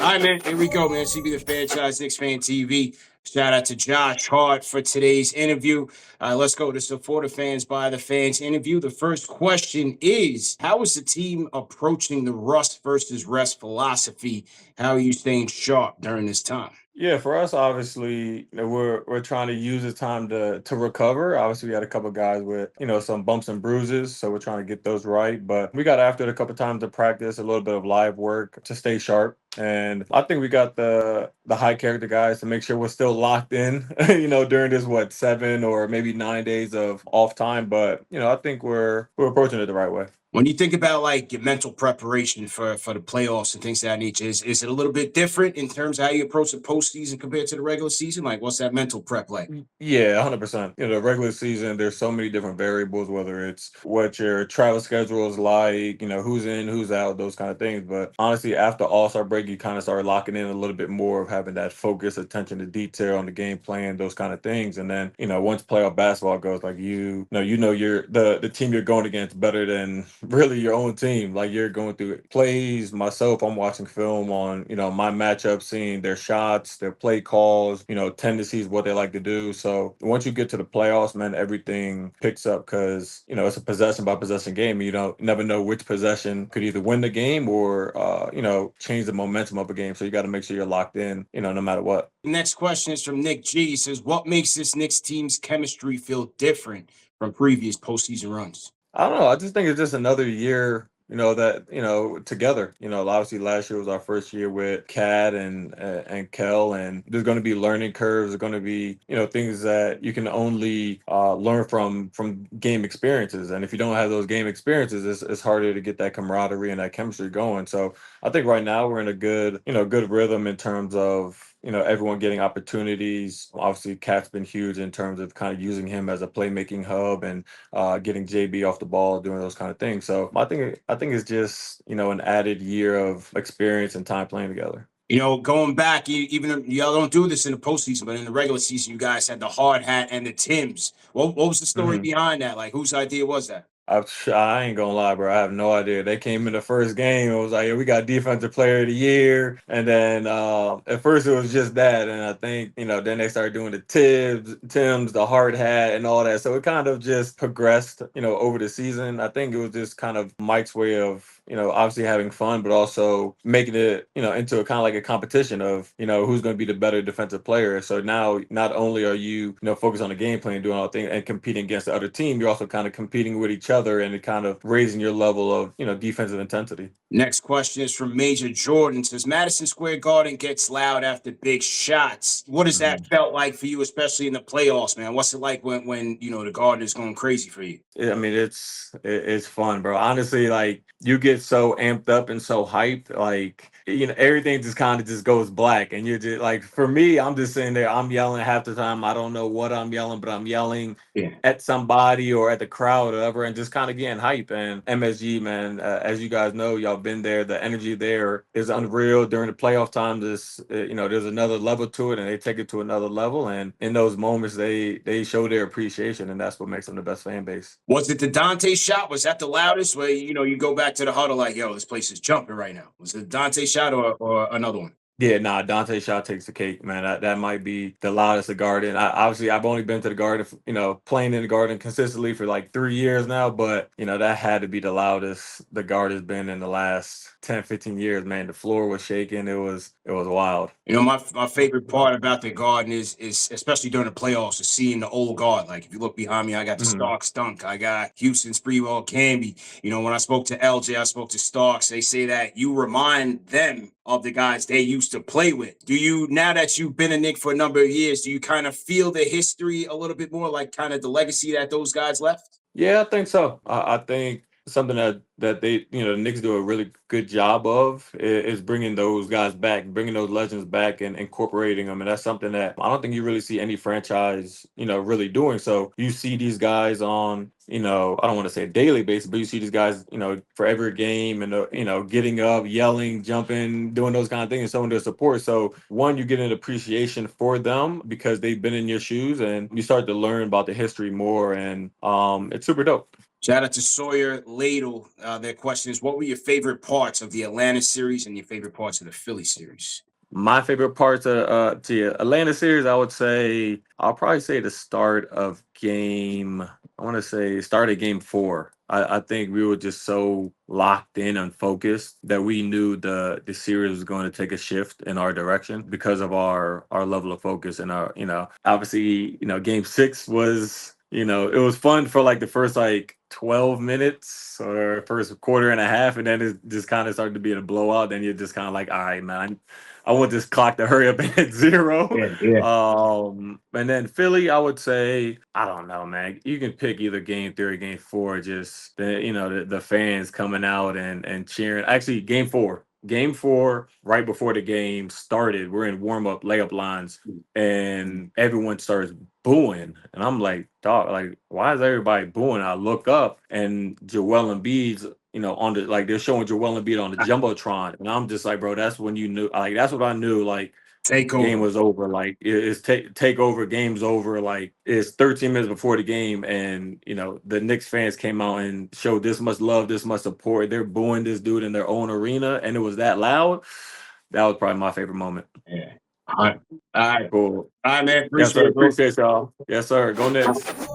All right, man. Here we go, man. CB the franchise, Knicks Fan TV. Shout out to Josh Hart for today's interview. Let's go to support the fans by the fans interview. The first question is: how is the team approaching the rust versus rest philosophy? How are you staying sharp during this time? Yeah, for us, obviously, we're trying to use this time to recover. Obviously, we had a couple guys with some bumps and bruises, so we're trying to get those right. But we got after it a couple times to practice a little bit of live work to stay sharp. And I think we got the high character guys to make sure we're still locked in, during this 7 or maybe 9 days of off time. But I think we're approaching it the right way. When you think about like your mental preparation for the playoffs and things of that nature, is it a little bit different in terms of how you approach the postseason compared to the regular season? Like, what's that mental prep like? Yeah, 100%. The regular season, there's so many different variables, whether it's what your travel schedule is like, who's in, who's out, those kind of things. But honestly, after All-Star break, you kind of start locking in a little bit more of having that focus, attention to detail on the game plan, those kind of things. And then, once playoff basketball goes, like you're the team you're going against better than really your own team. Like you're going through plays. Myself, I'm watching film on, my matchup, seeing their shots, their play calls, tendencies, what they like to do. So once you get to the playoffs, man, everything picks up because, it's a possession by possession game. You don't never know which possession could either win the game or, change the momentum of a game. So you got to make sure you're locked in, no matter what. Next question is from Nick G. He says, what makes this Knicks team's chemistry feel different from previous postseason runs? I don't know. I just think it's just another year, together. Obviously last year was our first year with Cad and Kel, and there's going to be learning curves. There's going to be, things that you can only learn from game experiences. And if you don't have those game experiences, it's harder to get that camaraderie and that chemistry going. So I think right now we're in a good rhythm in terms of everyone getting opportunities. Obviously, Cat's been huge in terms of kind of using him as a playmaking hub and getting JB off the ball, doing those kind of things. So I think it's just an added year of experience and time playing together. Going back, even though y'all don't do this in the postseason, but in the regular season, you guys had the hard hat and the Tims. What was the story Mhm. behind that? Like, whose idea was that? I ain't gonna lie, bro. I have no idea. They came in the first game. It was like, yeah, we got defensive player of the year, and then at first it was just that, and I think then they started doing the Tims, the hard hat, and all that. So it kind of just progressed, over the season. I think it was just kind of Mike's way of obviously having fun, but also making it, into a kind of like a competition of, who's going to be the better defensive player. So now not only are you, focused on the game plan, doing all things and competing against the other team, you're also kind of competing with each other and kind of raising your level of, defensive intensity. Next question is from Major Jordan. Says Madison Square Garden gets loud after big shots. What has that felt like for you, especially in the playoffs, man? What's it like when the Garden is going crazy for you? I mean, it's fun, bro. Honestly, like you get so amped up and so hyped, like everything just kind of just goes black, and you're just like, for me, I'm just sitting there, I'm yelling half the time. I don't know what I'm yelling, but I'm yelling Yeah. at somebody or at the crowd or whatever, and just kind of getting hype. And MSG, man, as you guys know, y'all been there. The energy there is unreal during the playoff time. There's another level to it, and they take it to another level. And in those moments, they show their appreciation, and that's what makes them the best fan base. Was it the Donte shot? Was that the loudest? Where you go back to the huddle like, yo, this place is jumping right now. Was it the Donte shot or another one? Yeah, nah, Dante shot takes the cake, man. That might be the loudest the Garden. Obviously, I've only been to the Garden, playing in the Garden consistently for like 3 years now, but, that had to be the loudest the Garden's been in the last 10, 15 years, man. The floor was shaking. It was wild. My favorite part about the Garden is especially during the playoffs is seeing the old guard. Like if you look behind me, I got the Mhm. Starks dunk. I got Houston, Sprewell, Camby. When I spoke to LJ, I spoke to Starks. They say that you remind them of the guys they used to play with. Do you, now that you've been a Knick for a number of years, do you kind of feel the history a little bit more, like kind of the legacy that those guys left? Yeah, I think so. I think something that they, the Knicks do a really good job of is bringing those guys back, bringing those legends back, and incorporating them. And that's something that I don't think you really see any franchise, really doing. So you see these guys on, I don't want to say a daily basis, but you see these guys, for every game and, getting up, yelling, jumping, doing those kind of things, showing their support. So one, you get an appreciation for them because they've been in your shoes, and you start to learn about the history more. And it's super dope. Shout out to Sawyer Ladle. Their question is, what were your favorite parts of the Atlanta series and your favorite parts of the Philly series? My favorite parts of the Atlanta series, I would say, I'll probably say the start of I want to say start of game 4. I think we were just so locked in and focused that we knew the series was going to take a shift in our direction because of our level of focus and our, obviously, game 6 was, it was fun for like the first like 12 minutes or first quarter and a half, and then it just kind of started to be a blowout. Then you're just kind of like, all right, man, I want this clock to hurry up and hit 0. And then Philly, I would say, I don't know, man. You can pick either game 3 or game 4. Just the fans coming out and cheering. Actually, game 4. Game 4, right before the game started, we're in warm-up layup lines, and everyone starts booing. And I'm like, dog, like, why is everybody booing? I look up, and Joel Embiid's on the, like, they're showing Joel Embiid on the Jumbotron. And I'm just like, bro, that's when you knew, like, that's what I knew, like, game was over. Like, it's take over, game's over. Like, it's 13 minutes before the game, and the Knicks fans came out and showed this much love, this much support. They're booing this dude in their own arena, and it was that loud. That was probably my favorite moment. Yeah. All right. Cool. All right, man. Yes, sir. Appreciate it, bro. Appreciate y'all. Yes, sir. Go Knicks.